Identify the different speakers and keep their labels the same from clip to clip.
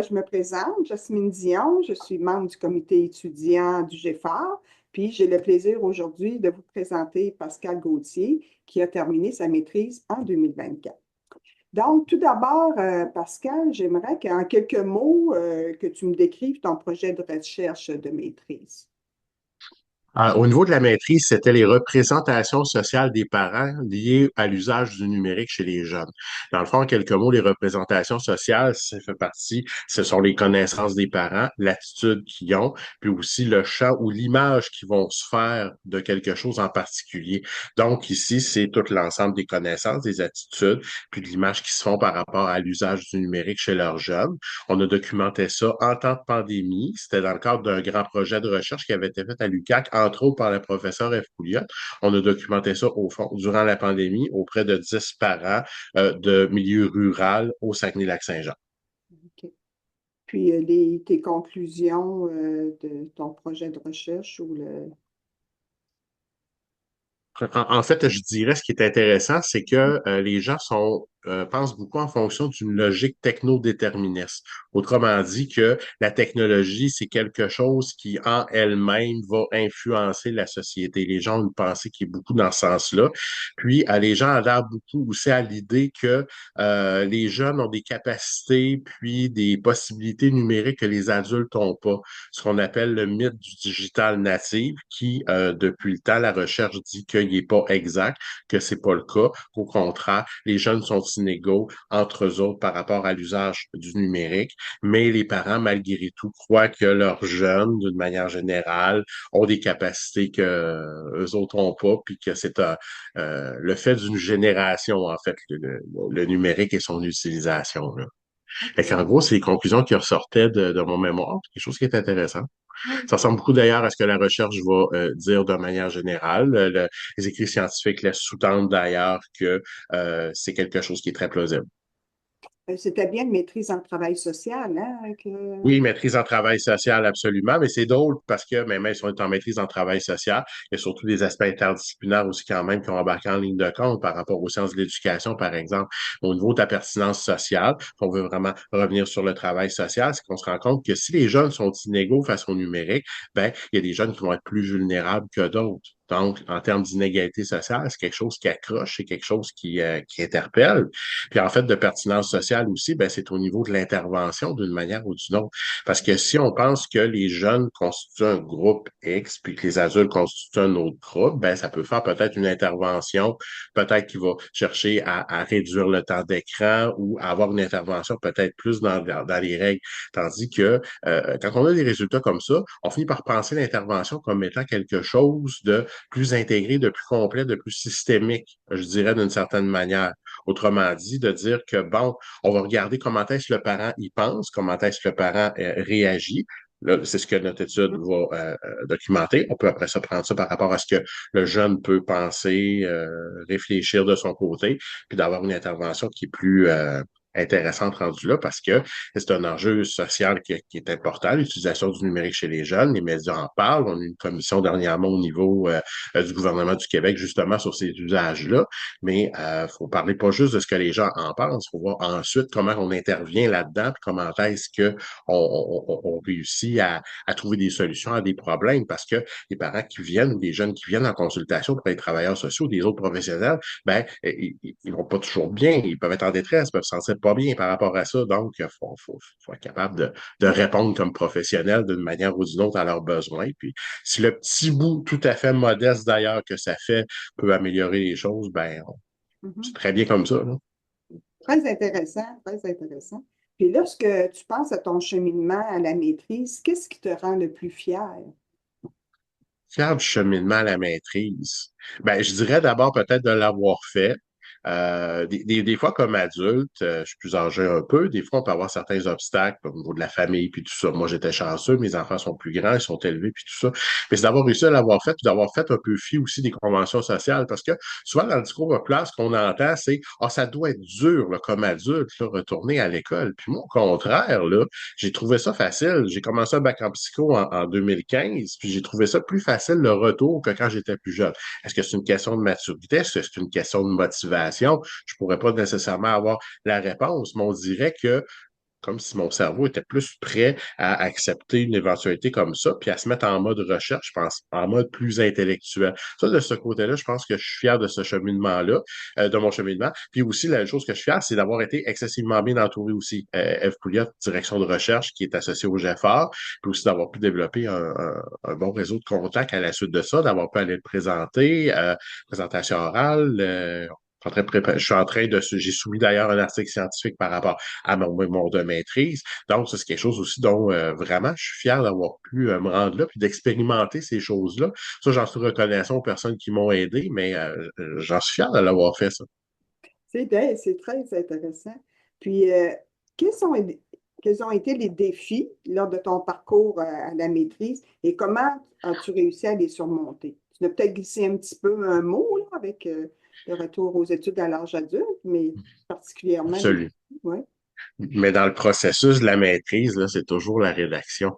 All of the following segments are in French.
Speaker 1: Je me présente, Jasmine Dion, je suis membre du comité étudiant du GFAR, puis j'ai le plaisir aujourd'hui de vous présenter Pascal Gauthier, qui a terminé sa maîtrise en 2024. Donc, tout d'abord, Pascal, j'aimerais qu'en quelques mots, que tu me décrives ton projet de recherche de maîtrise.
Speaker 2: Au niveau de la maîtrise, c'était les représentations sociales des parents liées à l'usage du numérique chez les jeunes. Dans le fond, en quelques mots, les représentations sociales, ça fait partie, ce sont les connaissances des parents, l'attitude qu'ils ont, puis aussi le champ ou l'image qu'ils vont se faire de quelque chose en particulier. Donc ici, c'est tout l'ensemble des connaissances, des attitudes, puis de l'image qui se font par rapport à l'usage du numérique chez leurs jeunes. On a documenté ça en temps de pandémie. C'était dans le cadre d'un grand projet de recherche qui avait été fait à l'UQAC, entre autres par le professeur F. Pouliot. On a documenté ça au fond durant la pandémie auprès de 10 parents de milieu rural au Saguenay-Lac-Saint-Jean.
Speaker 1: OK. Puis, tes conclusions de ton projet de recherche ou le...
Speaker 2: En fait, je dirais ce qui est intéressant, c'est que les gens pensent beaucoup en fonction d'une logique techno-déterministe. Autrement dit, que la technologie, c'est quelque chose qui, en elle-même, va influencer la société. Les gens ont une pensée qui est beaucoup dans ce sens-là. Puis, les gens adhèrent beaucoup aussi à l'idée que les jeunes ont des capacités puis des possibilités numériques que les adultes n'ont pas. Ce qu'on appelle le mythe du digital natif, qui, depuis le temps, la recherche dit qu'il n'est pas exact, que c'est pas le cas. Au contraire, les jeunes sont inégaux entre eux autres par rapport à l'usage du numérique, mais les parents, malgré tout, croient que leurs jeunes, d'une manière générale, ont des capacités que eux autres n'ont pas, puis que c'est le fait d'une génération, en fait, le numérique et son utilisation, là. Fait
Speaker 1: OK.
Speaker 2: qu'en gros, c'est les conclusions qui ressortaient de mon mémoire, quelque chose qui est intéressant. Ça
Speaker 1: OK.
Speaker 2: ressemble beaucoup d'ailleurs à ce que la recherche va dire de manière générale. Les écrits scientifiques laissent sous-tendre d'ailleurs que c'est quelque chose qui est très plausible.
Speaker 1: C'était bien une maîtrise en travail social, hein,
Speaker 2: Oui, maîtrise en travail social, absolument, mais c'est drôle parce que même si on est en maîtrise en travail social, il y a surtout des aspects interdisciplinaires aussi quand même qui ont embarqué en ligne de compte par rapport aux sciences de l'éducation, par exemple. Au niveau de ta pertinence sociale, si on veut vraiment revenir sur le travail social, c'est qu'on se rend compte que si les jeunes sont inégaux face au numérique, ben, il y a des jeunes qui vont être plus vulnérables que d'autres. Donc, en termes d'inégalité sociale, c'est quelque chose qui accroche, c'est quelque chose qui interpelle. Puis en fait, de pertinence sociale aussi, ben, c'est au niveau de l'intervention d'une manière ou d'une autre. Parce que si on pense que les jeunes constituent un groupe X, puis que les adultes constituent un autre groupe, ben, ça peut faire peut-être une intervention, peut-être qu'il va chercher à réduire le temps d'écran ou à avoir une intervention peut-être plus dans les règles. Tandis que quand on a des résultats comme ça, on finit par penser l'intervention comme étant quelque chose de plus intégré, de plus complet, de plus systémique, je dirais d'une certaine manière. Autrement dit, de dire que, bon, on va regarder comment est-ce que le parent y pense, comment est-ce que le parent réagit. Là, c'est ce que notre étude va documenter. On peut après ça prendre ça par rapport à ce que le jeune peut penser, réfléchir de son côté, puis d'avoir une intervention qui est plus intéressante rendue là parce que c'est un enjeu social qui est important, l'utilisation du numérique chez les jeunes. Les médias en parlent. On a eu une commission dernièrement au niveau du gouvernement du Québec justement sur ces usages-là. Mais faut parler pas juste de ce que les gens en pensent, faut voir ensuite comment on intervient là-dedans, puis comment est-ce que on réussit à trouver des solutions à des problèmes, parce que les parents qui viennent ou les jeunes qui viennent en consultation pour les travailleurs sociaux, des autres professionnels, ben ils vont pas toujours bien, ils peuvent être en détresse, ils peuvent se sentir pas bien par rapport à ça, donc faut être capable de répondre comme professionnel d'une manière ou d'une autre à leurs besoins. Puis si le petit bout tout à fait modeste d'ailleurs que ça fait peut améliorer les choses, ben c'est
Speaker 1: Mhm.
Speaker 2: très bien comme ça, là.
Speaker 1: Très intéressant, très intéressant. Puis lorsque tu penses à ton cheminement à la maîtrise, qu'est-ce qui te rend le plus fier?
Speaker 2: Fier du cheminement à la maîtrise. Ben, je dirais d'abord peut-être de l'avoir fait. Des fois, comme adulte, je suis plus âgé un peu. Des fois, on peut avoir certains obstacles au niveau de la famille puis tout ça. Moi, j'étais chanceux. Mes enfants sont plus grands, ils sont élevés puis tout ça. Mais c'est d'avoir réussi à l'avoir fait puis d'avoir fait un peu fi aussi des conventions sociales. Parce que souvent, dans le discours populaire, ce qu'on entend, c'est ah, ça doit être dur là, comme adulte, là, retourner à l'école. Puis moi, au contraire, là, j'ai trouvé ça facile. J'ai commencé un bac en psycho en 2015, puis j'ai trouvé ça plus facile le retour que quand j'étais plus jeune. Est-ce que c'est une question de maturité? Est-ce que c'est une question de motivation? Je pourrais pas nécessairement avoir la réponse, mais on dirait que comme si mon cerveau était plus prêt à accepter une éventualité comme ça, puis à se mettre en mode recherche, je pense, en mode plus intellectuel. Ça, de ce côté-là, je pense que je suis fier de ce cheminement-là, de mon cheminement. Puis aussi, la chose que je suis fier, c'est d'avoir été excessivement bien entouré aussi. Eve Pouliot, direction de recherche, qui est associée au GEFAR, puis aussi d'avoir pu développer un bon réseau de contacts à la suite de ça, d'avoir pu aller le présenter, présentation orale, je suis en train de, j'ai soumis d'ailleurs un article scientifique par rapport à mon mémoire de maîtrise. Donc, ça, c'est quelque chose aussi dont vraiment je suis fier d'avoir pu me rendre là, puis d'expérimenter ces choses-là. Ça, j'en suis reconnaissant aux personnes qui m'ont aidé, mais j'en suis fier de l'avoir fait, ça.
Speaker 1: C'est très intéressant. Puis, quels sont, quels ont été les défis lors de ton parcours à la maîtrise et comment as-tu réussi à les surmonter? Tu as peut-être glissé un petit peu un mot là, avec le retour aux études à l'âge adulte, mais particulièrement les
Speaker 2: Absolument.
Speaker 1: défis, oui.
Speaker 2: Mais dans le processus de la maîtrise, là, c'est toujours la rédaction.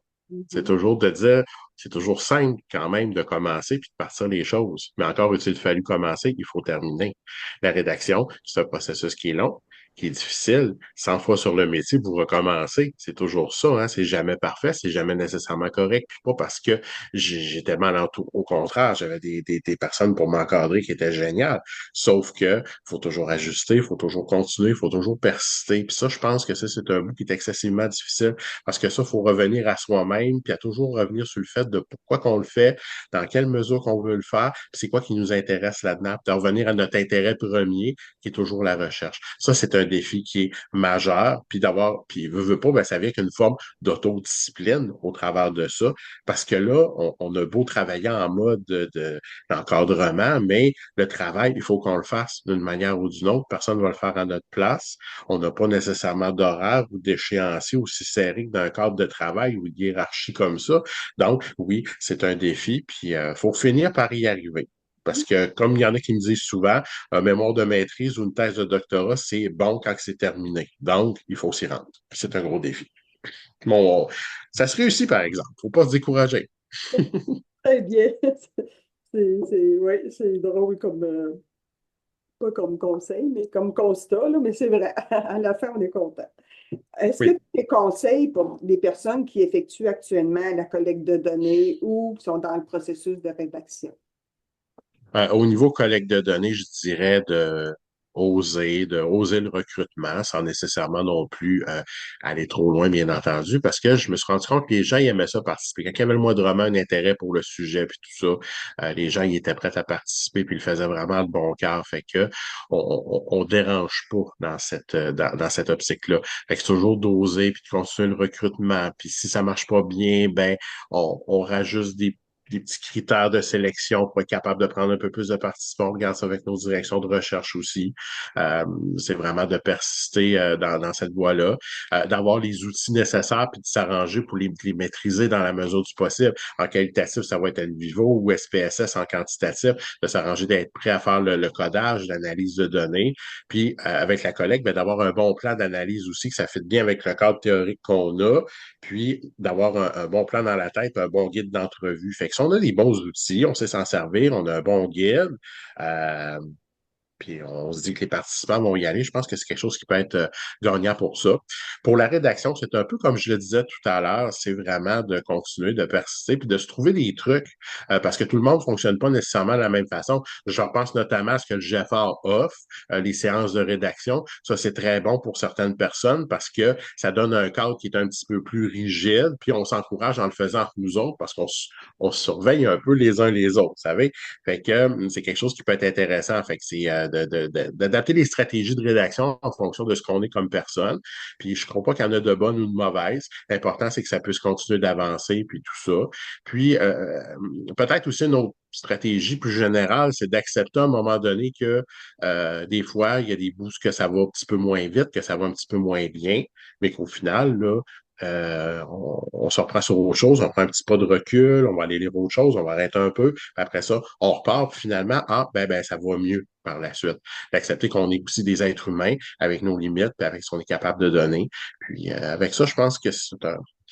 Speaker 2: C'est
Speaker 1: Mhm.
Speaker 2: toujours de dire, c'est toujours simple quand même de commencer puis de partir les choses. Mais encore a-t-il fallu commencer, il faut terminer. La rédaction, c'est un processus qui est long, qui est difficile. 100 fois sur le métier, vous recommencez. C'est toujours ça, hein. C'est jamais parfait, c'est jamais nécessairement correct. Puis pas parce que j'ai tellement l'entour. Au contraire, j'avais des personnes pour m'encadrer qui étaient géniales. Sauf que faut toujours ajuster, il faut toujours continuer, il faut toujours persister. Puis ça, je pense que ça, c'est un bout qui est excessivement difficile parce que ça, il faut revenir à soi-même, puis à toujours revenir sur le fait de pourquoi qu'on le fait, dans quelle mesure qu'on veut le faire, puis c'est quoi qui nous intéresse là-dedans, puis de revenir à notre intérêt premier, qui est toujours la recherche. Ça, c'est un défi qui est majeur, puis d'avoir, puis veut pas, ben, ça vient qu'une forme d'autodiscipline au travers de ça, parce que là, on a beau travailler en mode d'encadrement, mais le travail, il faut qu'on le fasse d'une manière ou d'une autre. Personne ne va le faire à notre place. On n'a pas nécessairement d'horaire ou d'échéancier aussi serré que dans un cadre de travail ou de hiérarchie comme ça. Donc, oui, c'est un défi, puis il faut finir par y arriver. Parce que, comme il y en a qui me disent souvent, un mémoire de maîtrise ou une thèse de doctorat, c'est bon quand c'est terminé. Donc, il faut s'y rendre. C'est un gros défi. Bon, ça se réussit, par exemple. Faut pas se décourager.
Speaker 1: Très bien. Ouais, c'est drôle comme, pas comme conseil, mais comme constat, là, mais c'est vrai. À la fin, on est content. Est-ce que
Speaker 2: Oui.
Speaker 1: tu as des conseils pour les personnes qui effectuent actuellement la collecte de données ou qui sont dans le processus de rédaction?
Speaker 2: Au niveau collecte de données, je dirais de oser le recrutement sans nécessairement non plus aller trop loin, bien entendu, parce que je me suis rendu compte que les gens ils aimaient ça participer. Quand il y avait le moindrement un intérêt pour le sujet puis tout ça, les gens ils étaient prêts à participer puis ils le faisaient vraiment de bon cœur. Fait que on dérange pas dans cette optique-là. Fait que c'est toujours d'oser puis de continuer le recrutement. Puis si ça marche pas bien, ben on rajoute des petits critères de sélection pour être capable de prendre un peu plus de participants. On regarde ça avec nos directions de recherche aussi. Euh, c'est vraiment de persister dans cette voie-là, d'avoir les outils nécessaires puis de s'arranger pour les maîtriser dans la mesure du possible. En qualitatif, ça va être NVivo ou SPSS en quantitatif, de s'arranger d'être prêt à faire le codage, l'analyse de données. Puis avec la collecte, ben, d'avoir un bon plan d'analyse aussi, que ça fait bien avec le cadre théorique qu'on a, puis d'avoir un bon plan dans la tête, un bon guide d'entrevue. Fait que si on a des bons outils, on sait s'en servir, on a un bon guide, euh, puis on se dit que les participants vont y aller. Je pense que c'est quelque chose qui peut être gagnant pour ça. Pour la rédaction, c'est un peu comme je le disais tout à l'heure, c'est vraiment de continuer, de persister, puis de se trouver des trucs, parce que tout le monde ne fonctionne pas nécessairement de la même façon. Je pense notamment à ce que le GFR offre, les séances de rédaction. Ça, c'est très bon pour certaines personnes parce que ça donne un cadre qui est un petit peu plus rigide, puis on s'encourage en le faisant entre nous autres parce on se surveille un peu les uns les autres, vous savez? Fait que c'est quelque chose qui peut être intéressant. Fait que c'est d'adapter les stratégies de rédaction en fonction de ce qu'on est comme personne. Puis je ne crois pas qu'il y en a de bonnes ou de mauvaises. L'important, c'est que ça puisse continuer d'avancer, puis tout ça. Puis peut-être aussi une autre stratégie plus générale, c'est d'accepter à un moment donné que des fois, il y a des bouts que ça va un petit peu moins vite, que ça va un petit peu moins bien, mais qu'au final, là, on se reprend sur autre chose, on prend un petit pas de recul, on va aller lire autre chose, on va arrêter un peu, puis après ça, on repart, puis finalement, ça va mieux par la suite. D'accepter qu'on est aussi des êtres humains avec nos limites, puis avec ce qu'on est capable de donner. Puis avec ça, je pense que c'est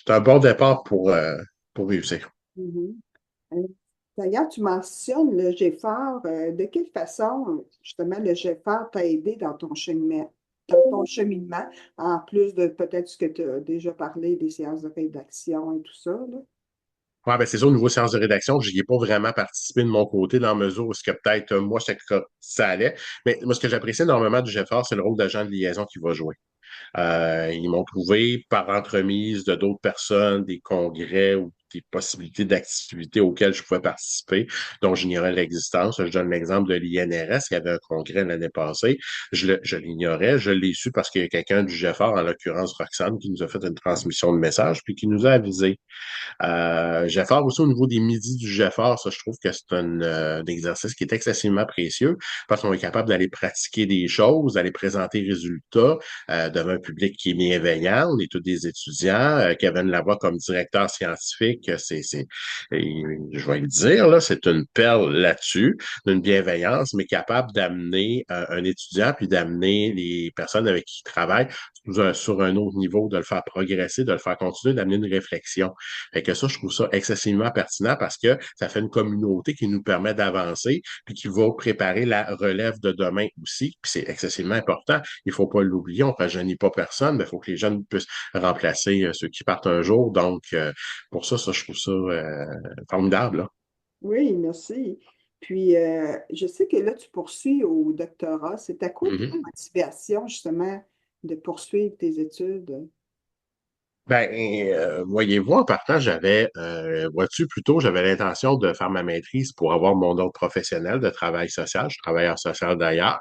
Speaker 2: un bon départ pour réussir.
Speaker 1: Mhm. Euh, D'ailleurs, tu mentionnes le GFAR. De quelle façon, justement, le GFAR t'a aidé dans ton cheminement? dans ton cheminement, en plus de peut-être ce que tu as déjà parlé des séances de rédaction et tout ça, là?
Speaker 2: Ouais, ben c'est ça, au niveau séance de rédaction, j'y ai pas vraiment participé de mon côté, dans la mesure où ce que peut-être moi, ça allait. Mais moi, ce que j'apprécie énormément du GFR, c'est le rôle d'agent de liaison qu'il va jouer. Ils m'ont trouvé par entremise de d'autres personnes, des congrès ou des possibilités d'activités auxquelles je pouvais participer, dont j'ignorais l'existence. Je donne l'exemple de l'INRS, il y avait un congrès l'année passée. Je l'ignorais, je l'ai su parce qu'il y a quelqu'un du GFR, en l'occurrence Roxane, qui nous a fait une transmission de message, puis qui nous a avisé. GFR aussi au niveau des midis du GFR, ça, je trouve que c'est un exercice qui est excessivement précieux parce qu'on est capable d'aller pratiquer des choses, d'aller présenter les résultats devant un public qui est bienveillant. On est tous des étudiants. Kevin Lavoie comme directeur scientifique, je vais le dire, là, c'est une perle là-dessus, d'une bienveillance, mais capable d'amener un étudiant puis d'amener les personnes avec qui il travaille sur un autre niveau, de le faire progresser, de le faire continuer, d'amener une réflexion. Fait que ça, je trouve ça excessivement pertinent parce que ça fait une communauté qui nous permet d'avancer puis qui va préparer la relève de demain aussi. Puis c'est excessivement important. Il faut pas l'oublier. On ne rajeunit pas personne, mais il faut que les jeunes puissent remplacer ceux qui partent un jour. Donc, pour ça, je trouve ça formidable, là.
Speaker 1: Oui, merci. Puis, je sais que là, tu poursuis au doctorat. C'est à quoi ta
Speaker 2: Mhm.
Speaker 1: motivation, justement, de poursuivre tes études?
Speaker 2: Ben, voyez-vous, en partant, vois-tu, plutôt, j'avais l'intention de faire ma maîtrise pour avoir mon ordre professionnel de travail social. Je suis travailleur social d'ailleurs.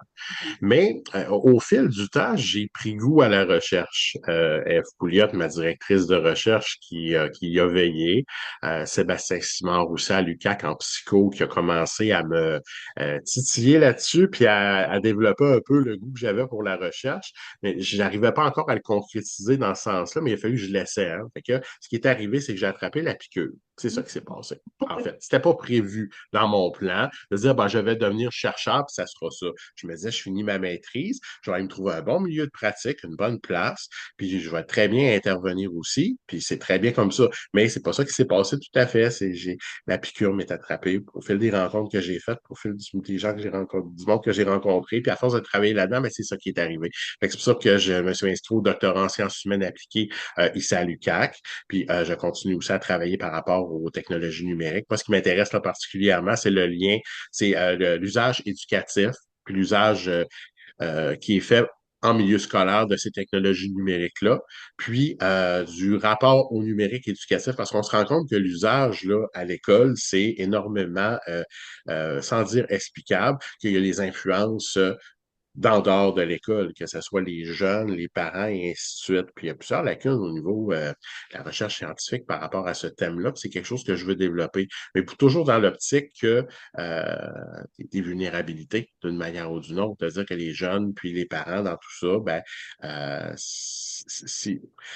Speaker 2: Mais au fil du temps, j'ai pris goût à la recherche. Ève Pouliot, ma directrice de recherche, qui y a veillé. Sébastien Simard-Roussel à l'UQAC en psycho, qui a commencé à me titiller là-dessus, puis à développer un peu le goût que j'avais pour la recherche. Mais je n'arrivais pas encore à le concrétiser dans ce sens-là, mais il a fallu que je l'essaie. Hein. Fait que, ce qui est arrivé, c'est que j'ai attrapé la piqûre. C'est ça qui s'est passé. En fait, c'était pas prévu dans mon plan de dire, ben, je vais devenir chercheur, puis ça sera ça. Je me disais, je finis ma maîtrise, je vais aller me trouver un bon milieu de pratique, une bonne place, puis je vais très bien intervenir aussi, puis c'est très bien comme ça. Mais c'est pas ça qui s'est passé tout à fait. La piqûre m'est attrapée au fil des rencontres que j'ai faites, au fil des gens que j'ai rencontrés, du monde que j'ai rencontré, puis à force de travailler là-dedans, ben, c'est ça qui est arrivé. Fait que c'est pour ça que je me suis inscrit au doctorat en sciences humaines appliquées ici à l'UQAC, puis je continue aussi à travailler par rapport aux technologies numériques. Moi, ce qui m'intéresse là particulièrement, c'est le lien, c'est l'usage éducatif, puis l'usage qui est fait en milieu scolaire de ces technologies numériques-là, puis du rapport au numérique éducatif, parce qu'on se rend compte que l'usage là à l'école, c'est énormément, sans dire explicable, qu'il y a des influences d'en dehors de l'école, que ce soit les jeunes, les parents et ainsi de suite. Puis il y a plusieurs lacunes au niveau de la recherche scientifique par rapport à ce thème-là. Puis c'est quelque chose que je veux développer. Mais toujours dans l'optique que des vulnérabilités, d'une manière ou d'une autre, de dire que les jeunes puis les parents dans tout ça, ben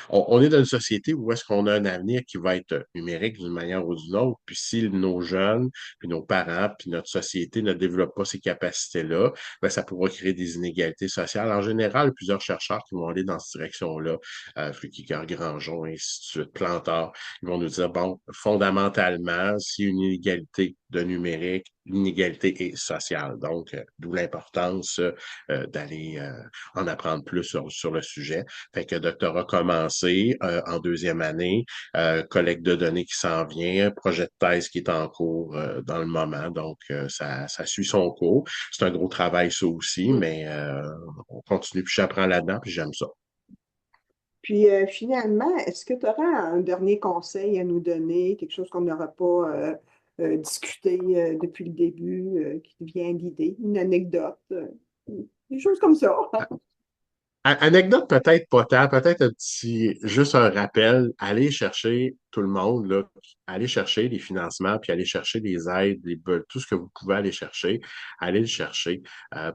Speaker 2: on est dans une société où est-ce qu'on a un avenir qui va être numérique d'une manière ou d'une autre. Puis si nos jeunes, puis nos parents, puis notre société ne développent pas ces capacités-là, ben, ça pourra créer des inégalités sociales. En général, plusieurs chercheurs qui vont aller dans cette direction-là, Flukiger, Granjon, ainsi de suite, Plantard, ils vont nous dire, bon, fondamentalement, s'il y a une inégalité de numérique, l'inégalité est sociale. Donc, d'où l'importance d'aller en apprendre plus sur le sujet. Fait que doctorat commencé en deuxième année, collecte de données qui s'en vient, projet de thèse qui est en cours dans le moment. Donc, ça suit son cours. C'est un gros travail, ça aussi, mais on continue, puis j'apprends là-dedans, puis j'aime ça.
Speaker 1: Puis finalement, est-ce que tu auras un dernier conseil à nous donner, quelque chose qu'on n'aura pas discuté depuis le début, qui te vient à l'idée, une anecdote, des choses comme ça?
Speaker 2: Anecdote peut-être pas tant, peut-être juste un rappel, allez chercher tout le monde, là, allez chercher les financements, puis allez chercher les aides, tout ce que vous pouvez aller chercher, allez le chercher.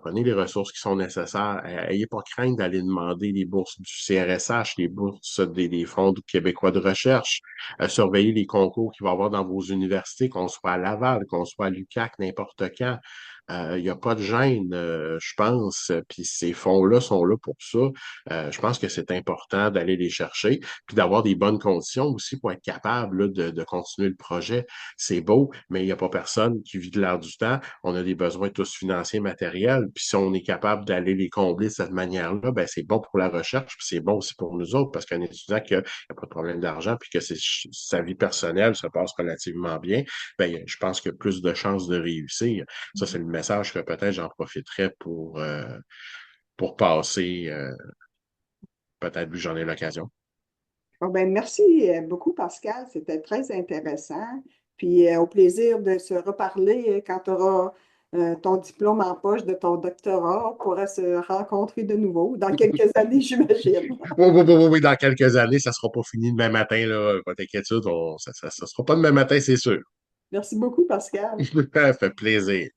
Speaker 2: Prenez les ressources qui sont nécessaires. Ayez pas crainte d'aller demander les bourses du CRSH, les bourses des fonds québécois de recherche. Surveillez les concours qu'il va y avoir dans vos universités, qu'on soit à Laval, qu'on soit à l'UQAC, n'importe quand. Il n'y a pas de gêne, je pense, puis ces fonds-là sont là pour ça. Je pense que c'est important d'aller les chercher, puis d'avoir des bonnes conditions aussi pour être capable là, de continuer le projet. C'est beau, mais il n'y a pas personne qui vit de l'air du temps. On a des besoins tous financiers, matériels, puis si on est capable d'aller les combler de cette manière-là, ben c'est bon pour la recherche, puis c'est bon aussi pour nous autres, parce qu'un étudiant qui n'a pas de problème d'argent, puis que sa vie personnelle se passe relativement bien, ben, je pense qu'il y a plus de chances de réussir. Ça, c'est le message que peut-être j'en profiterai pour passer, peut-être vu que j'en ai l'occasion.
Speaker 1: Bon, ben, merci beaucoup, Pascal. C'était très intéressant. Puis au plaisir de se reparler quand tu auras ton diplôme en poche de ton doctorat. On pourra se rencontrer de nouveau dans quelques années, j'imagine.
Speaker 2: Oui, oui, oui, oui, oui, dans quelques années, ça sera pas fini demain matin, là. Pas d'inquiétude, ça sera pas demain matin, c'est sûr.
Speaker 1: Merci beaucoup, Pascal.
Speaker 2: Ça fait plaisir.